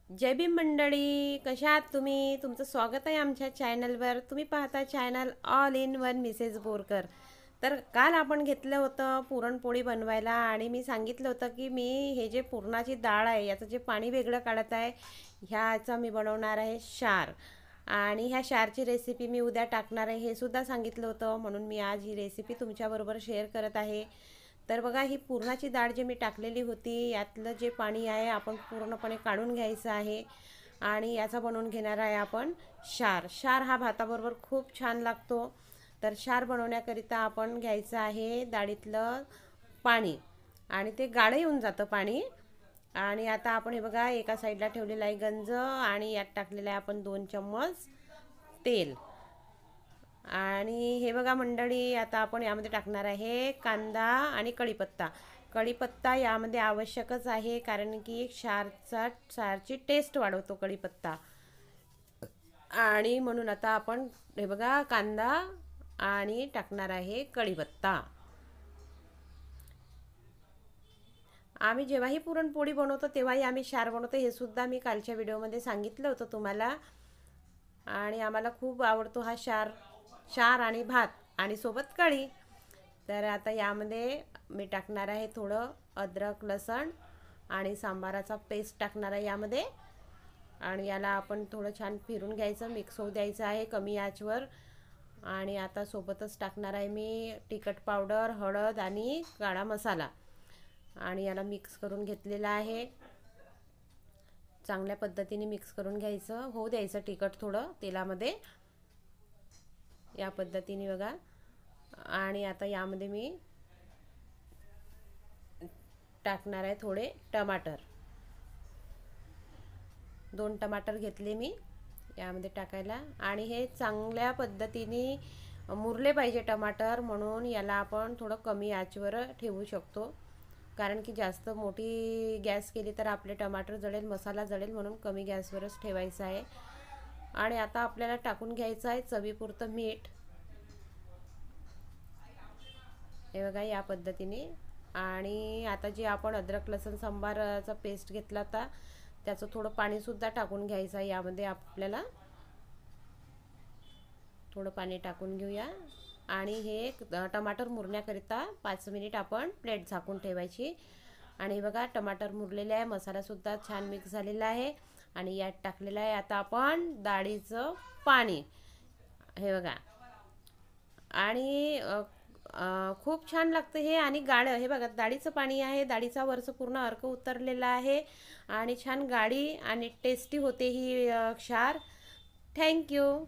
जय भीम मंडळी, कशा आहात तुम्ही? तुमचं स्वागत आहे आमच्या चॅनलवर. तुम्ही पाहता channel all in one Mrs Borkar. तर काल आपण घेतलं होतं पुरणपोळी बनवायला आणि मी सांगितलं होतं की मी हे जे पुरणाची डाळ आहे याचं जे पाणी वेगळं काढत आहे ह्याचा मी बनवणार आहे शार. आणि ह्या शारची रेसिपी मी उद्या टाकणार आहे हे सुद्धा सांगितलं होतं, म्हणून मी आज ही रेसिपी तुमच्याबरोबर शेअर करत आहे. तर बघा, ही पुरणाची डाळ जी मी टाकलेली होती यातलं जे पाणी आहे आपण पूर्णपणे काढून घ्यायचं आहे आणि याचा बनवून घेणार आहे आपण शार. शार हा भाताबरोबर खूप छान लागतो. तर शार बनवण्याकरिता आपण घ्यायचं आहे डाळीतलं पाणी आणि ते गाढं येऊन जातं पाणी. आणि आता आपण हे बघा एका साईडला ठेवलेलं आहे गंज आणि यात टाकलेलं आहे आपण 2 चम्मच तेल. आणि हे बघा मंडळी, आता आपण यामध्ये टाकणार आहे कांदा आणि कढीपत्ता. कढीपत्ता यामध्ये आवश्यकच आहे कारण की शारची टेस्ट वाढवतो कढीपत्ता. आणि म्हणून आता आपण हे बघा कांदा आणि टाकणार आहे कढीपत्ता. आम्ही जेव्हाही पुरणपोळी बनवतो तेव्हाही आम्ही शार बनवतो, हे सुद्धा मी कालच्या व्हिडिओमध्ये सांगितलं होतं तुम्हाला. आणि आम्हाला खूप आवडतो हा शार. शार आणि भात आणि सोबत कढी. तर आता यामध्ये मी टाकणार आहे थोडं अद्रक लसण आणि सांबाराचा पेस्ट टाकणार आहे यामध्ये. आणि याला आपण थोडं छान फिरून घ्यायचं, मिक्स होऊ द्यायचं आहे कमी आचवर. आणि आता सोबतच टाकणार आहे मी तिखट पावडर, हळद आणि काळा मसाला. आणि याला मिक्स करून घेतलेला आहे. चांगल्या पद्धतीने मिक्स करून घ्यायचं, होऊ द्यायचं तिखट थोडं तेलामध्ये, या पद्धतीने बघा. आणि आता यामध्ये मी टाकणार आहे थोडे टमाटर. 2 टमाटर घेतले मी यामध्ये टाकायला. आणि हे चांगल्या पद्धतीने मुरले पाहिजे टमाटर, म्हणून याला आपण थोडं कमी आचवर ठेवू शकतो. कारण की जास्त मोठी गॅस केली तर आपले टमाटर जळेल, मसाला जळेल, म्हणून कमी गॅसवरच ठेवायचं आहे. आणि आता आपल्याला टाकून घ्यायचं आहे चवीपुरतं मीठ. हे बघा या पद्धतीने. आणि आता जे आपण अद्रक लसूण सांबाराचा पेस्ट घेतला होता त्याचं थोडं पाणीसुद्धा टाकून घ्यायचं आहे यामध्ये. आपल्याला थोडं पाणी टाकून घेऊया. आणि हे टमाटर मुरण्याकरिता 5 मिनिट आपण प्लेट झाकून ठेवायची. आणि बघा टमाटर मुरलेले आहे, मसालासुद्धा छान मिक्स झालेला आहे. आणि यात टाकलेलं आहे आता आपण डाळीचं पाणी. हे बघा. आणि खूप छान लागतं हे. आणि गाढं हे बघा, डाळीचं पाणी आहे, डाळीचा वरचं पूर्ण अर्क उतरलेला आहे. आणि छान गाढी आणि टेस्टी होते ही क्षार. थँक्यू.